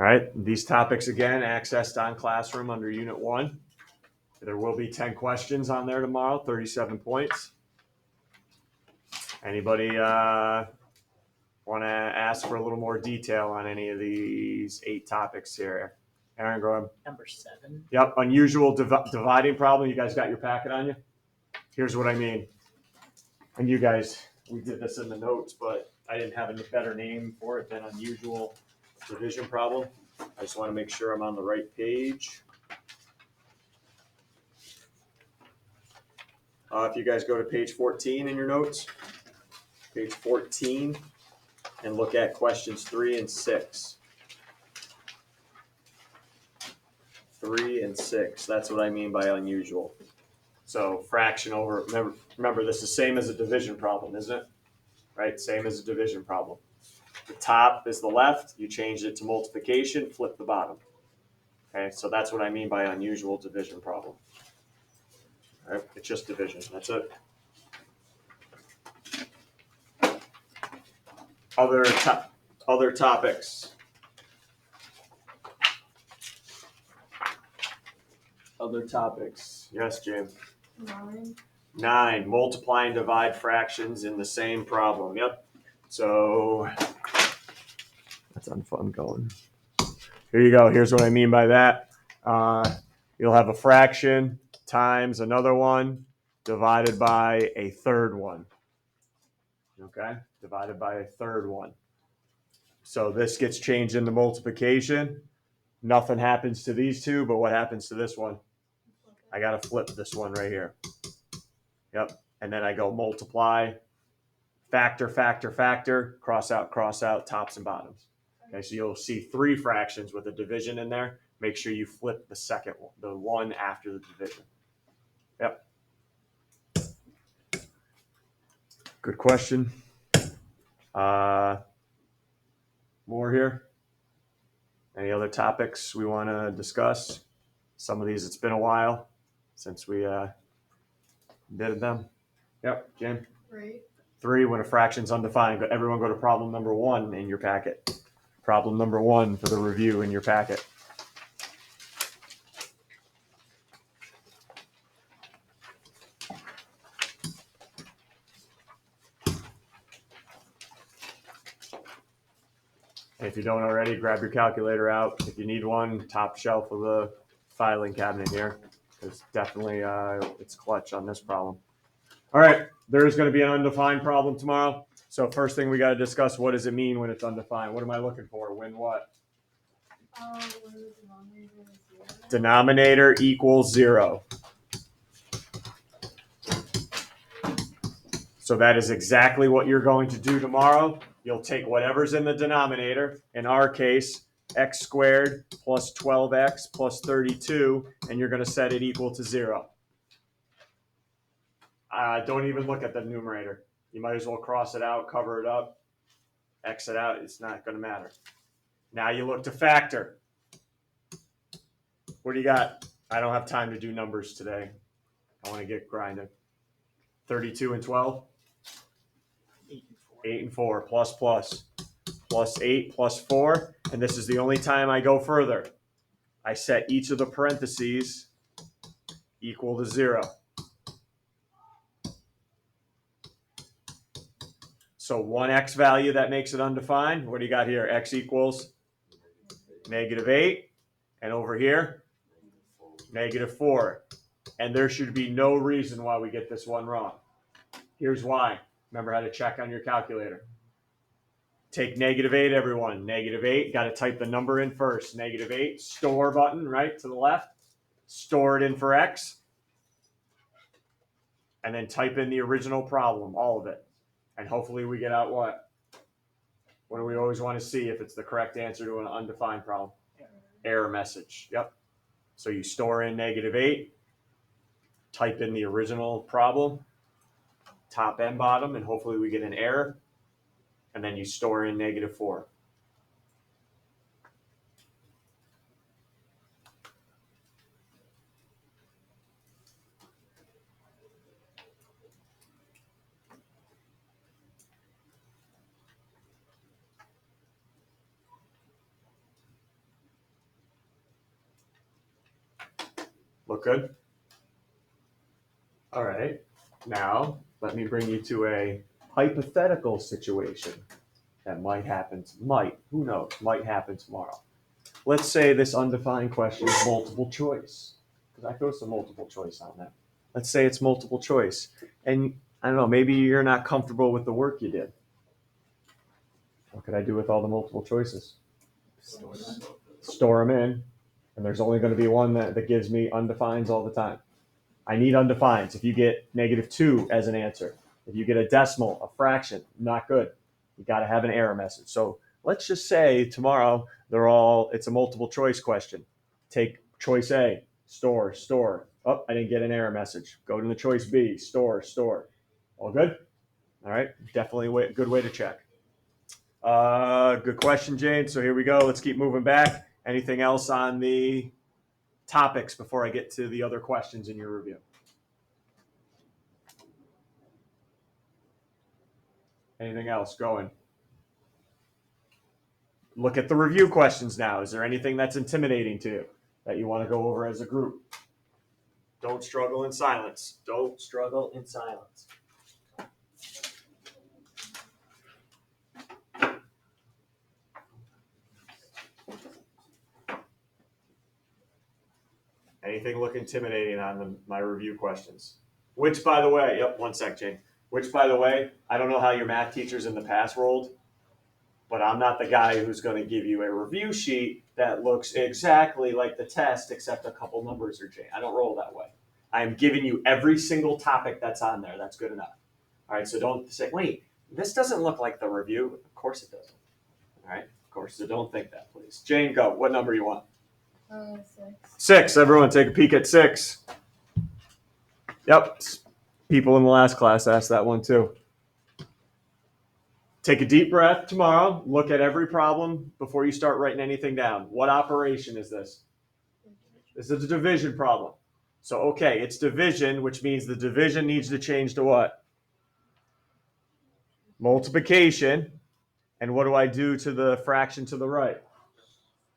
All right, these topics again, accessed on Classroom under Unit 1. There will be 10 questions on there tomorrow, 37 points. Anybody want to ask for a little more detail on any of these 8 topics here? Aaron, go ahead. Number 7. Yep, unusual dividing problem. You guys got your packet on you? Here's what I mean. And you guys, we did this in the notes, but I didn't have a better name for it than unusual division problem. I just want to make sure I'm on the right page. If you guys go to page 14 in your notes, page 14, and look at questions 3 and 6. 3 and 6, that's what I mean by unusual. So fraction over, remember this is same as a division problem, isn't it? Right, same as a division problem. The top is the left, you change it to multiplication, flip the bottom. Okay, so that's what I mean by unusual division problem. All right, it's just division, that's it. Other topics. Other topics. Yes, Jim. 9. Multiply and divide fractions in the same problem. Yep. So that's unfun going. Here you go. Here's what I mean by that. You'll have a fraction times another one divided by a third one. Okay? Divided by a third one. So this gets changed into multiplication. Nothing happens to these two, but what happens to this one? I got to flip this one right here. Yep. And then I go multiply, factor, factor, factor, cross out, tops and bottoms. Okay, so you'll see 3 fractions with a division in there. Make sure you flip the second one, the one after the division. Yep. Good question. More here? Any other topics we want to discuss? Some of these, it's been a while since we did them. Yep, Jim? 3, when a fraction's undefined. But everyone go to problem number 1 in your packet. Problem number 1 for the review in your packet. If you don't already, grab your calculator out. If you need one, top shelf of the filing cabinet here. Because definitely it's clutch on this problem. All right, there is going to be an undefined problem tomorrow. So first thing we got to discuss, what does it mean when it's undefined? What am I looking for? When what? Denominator equals 0. So that is exactly what you're going to do tomorrow. You'll take whatever's in the denominator, in our case, x squared plus 12x plus 32, and you're going to set it equal to 0. Don't even look at the numerator. You might as well cross it out, cover it up, X it out. It's not going to matter. Now you look to factor. What do you got? I don't have time to do numbers today. I want to get grinding. 32 and 12? 8 and 4, plus 8 plus 4. And this is the only time I go further. I set each of the parentheses equal to 0. So one x value that makes it undefined. What do you got here? X equals -8. And over here, -4. And there should be no reason why we get this one wrong. Here's why. Remember how to check on your calculator. Take -8, everyone. -8. Got to type the number in first. -8. Store button, right, to the left. Store it in for x. And then type in the original problem, all of it. And hopefully we get out what? What do we always want to see if it's the correct answer to an undefined problem? Error message. Yep. So you store in -8, type in the original problem, top and bottom, and hopefully we get an error. And then you store in -4. Look good? All right. Now, let me bring you to a hypothetical situation that might happen. Who knows, might happen tomorrow. Let's say this undefined question is multiple choice, because I throw some multiple choice on that. Let's say it's multiple choice. And I don't know, maybe you're not comfortable with the work you did. What could I do with all the multiple choices? Store them in, and there's only going to be one that gives me undefines all the time. I need undefines. If you get -2 as an answer, if you get a decimal, a fraction, not good. You got to have an error message. So let's just say tomorrow it's a multiple choice question. Take choice A, store. Oh, I didn't get an error message. Go to the choice B, store. All good? All right, definitely a good way to check. Good question, Jane. So here we go. Let's keep moving back. Anything else on the topics before I get to the other questions in your review? Anything else going? Look at the review questions now. Is there anything that's intimidating to you that you want to go over as a group? Don't struggle in silence. Don't struggle in silence. Anything look intimidating on my review questions? Which, by the way, one sec, Jane. Which, by the way, I don't know how your math teachers in the past rolled, but I'm not the guy who's going to give you a review sheet that looks exactly like the test, except a couple numbers are changed. I don't roll that way. I am giving you every single topic that's on there. That's good enough. All right, so don't say, wait, this doesn't look like the review. Of course it doesn't. All right, of course, so don't think that, please. Jane, go. What number you want? 6. 6. Everyone take a peek at 6. Yep. People in the last class asked that one too. Take a deep breath tomorrow. Look at every problem before you start writing anything down. What operation is this? This is a division problem. So, okay, it's division, which means the division needs to change to what? Multiplication. And what do I do to the fraction to the right?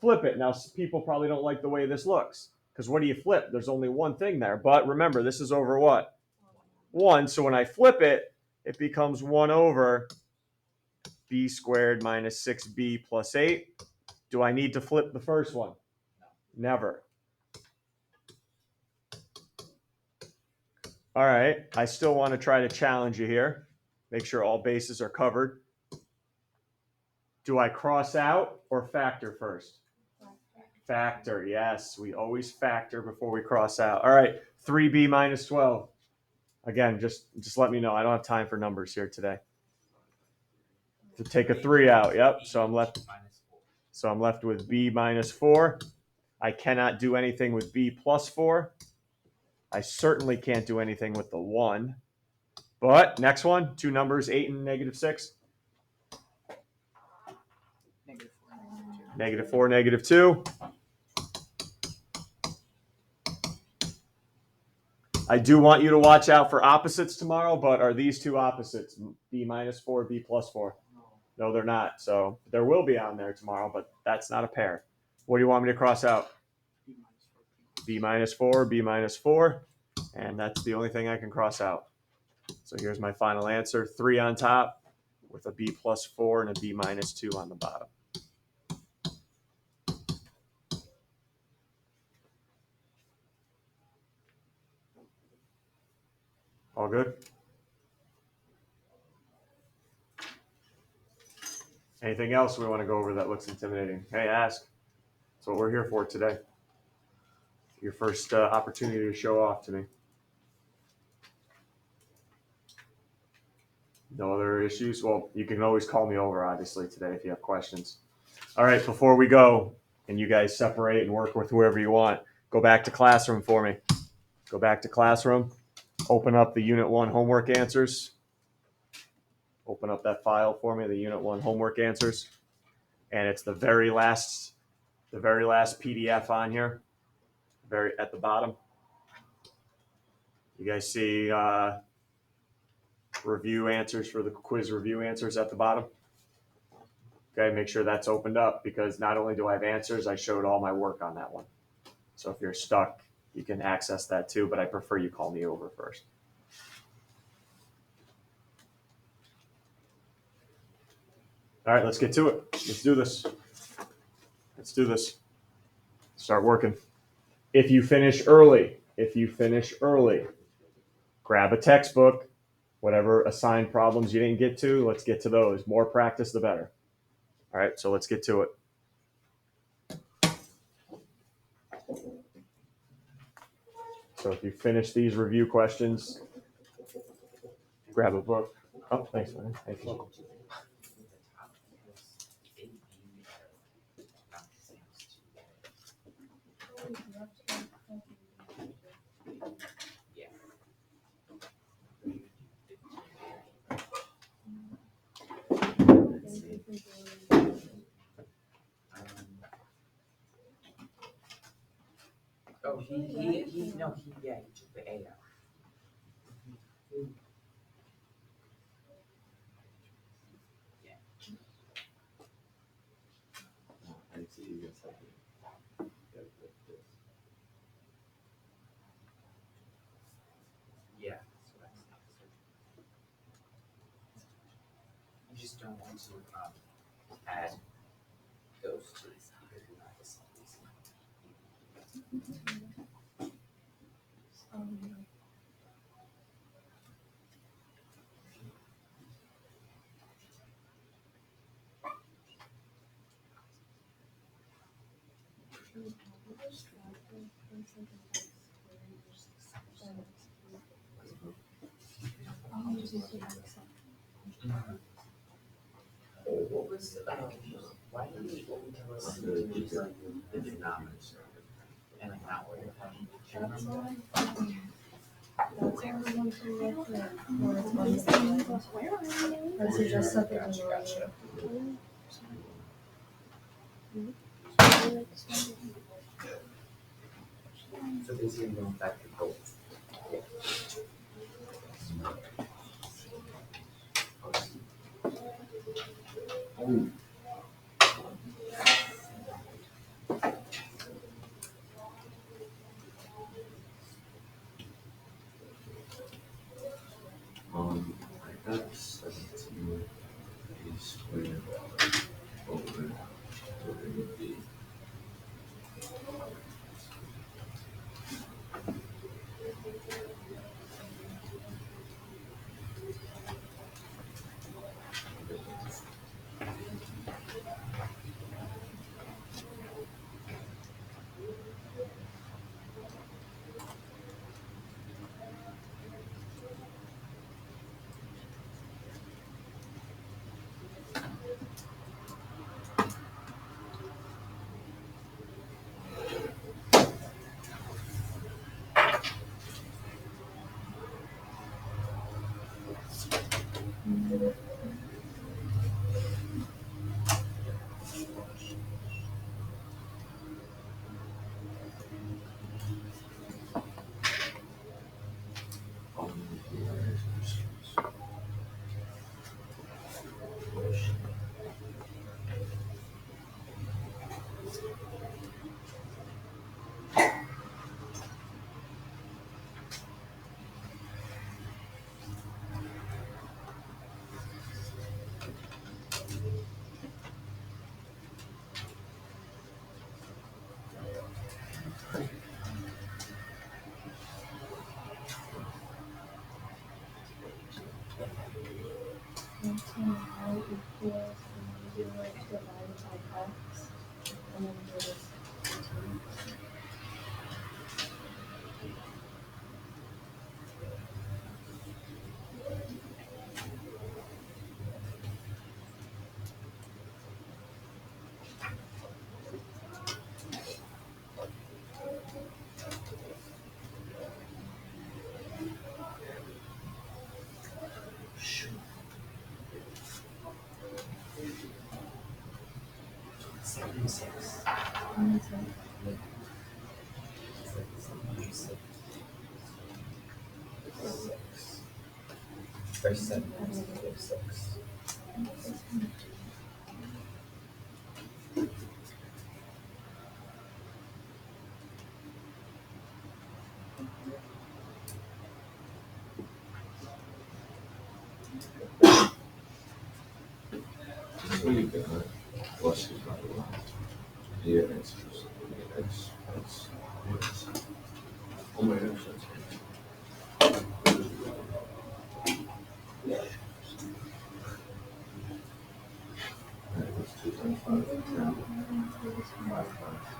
Flip it. Now, people probably don't like the way this looks, because what do you flip? There's only one thing there. But remember, this is over what? 1. So when I flip it, it becomes 1 over b squared minus 6b plus 8. Do I need to flip the first one? Never. All right. I still want to try to challenge you here. Make sure all bases are covered. Do I cross out or factor first? Factor, yes. We always factor before we cross out. All right. 3b minus 12. Again, just let me know. I don't have time for numbers here today. To take a 3 out. Yep. So I'm left with b minus 4. I cannot do anything with b plus 4. I certainly can't do anything with the 1. But next one, two numbers, 8 and -6. -4, -2. I do want you to watch out for opposites tomorrow, but are these two opposites? B minus 4, B plus 4? No, they're not. So there will be on there tomorrow, but that's not a pair. What do you want me to cross out? B minus 4, B minus 4. And that's the only thing I can cross out. So here's my final answer. 3 on top with a B plus 4 and a B minus 2 on the bottom. All good? Anything else we want to go over that looks intimidating? Hey, ask. That's what we're here for today. Your first opportunity to show off to me. No other issues? Well, you can always call me over, obviously, today if you have questions. All right, before we go, and you guys separate and work with whoever you want, go back to classroom for me. Go back to classroom. Open up the Unit 1 homework answers. Open up that file for me, the Unit 1 homework answers. And it's the very last PDF on here, very at the bottom. You guys see review answers for the quiz review answers at the bottom? Okay, make sure that's opened up, because not only do I have answers, I showed all my work on that one. So if you're stuck, you can access that too, but I prefer you call me over first. All right, let's get to it. Let's do this. Let's do this. Start working. If you finish early, grab a textbook, whatever assigned problems you didn't get to, let's get to those. More practice, the better. All right, so let's get to it. So if you finish these review questions, grab a book. Oh, thanks, man. Thank you. Oh, he took the A out. Yeah, that's what I said. You just don't want to add those two because you're not listening. What was why did he only tell us to use like the denominator and like not worry about it? Do you remember that? Gotcha. So basically going back to both. I got 17 A squared over A2B. First 7 minutes of 6. So you got plus is not allowed. Yeah, that's, oh my gosh, that's. That's 2.5, 10, 5, 5.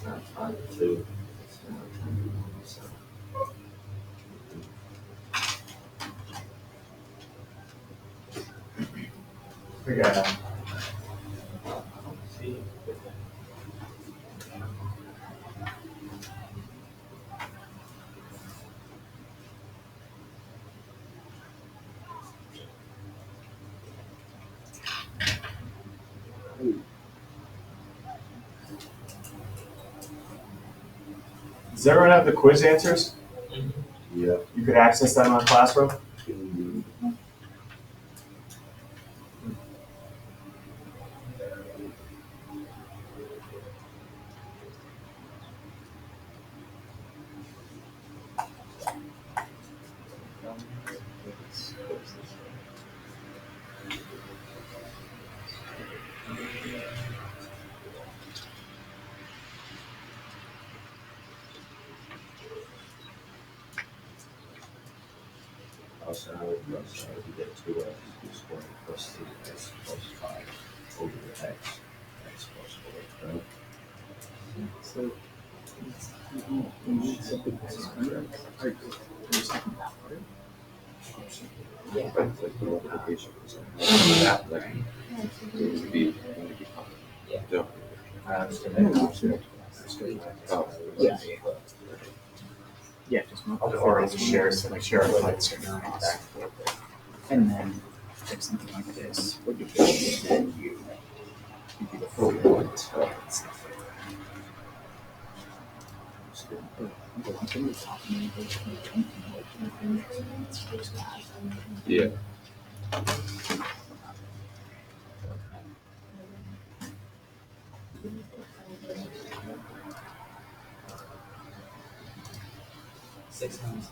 It's not 5, 2. It's not 10, 7. We got Does everyone have the quiz answers? Yeah. You could access them on Classroom? Also, you get 2x squared plus 3x plus 5 over x plus 4, right? So Yeah. It's like the multiplication percent. That, like, it would be. Yeah. Yeah. Oh, yeah, just Or is it shares, like share a lights? and then if something like this would be good, then you do the full point. Yeah. Six times.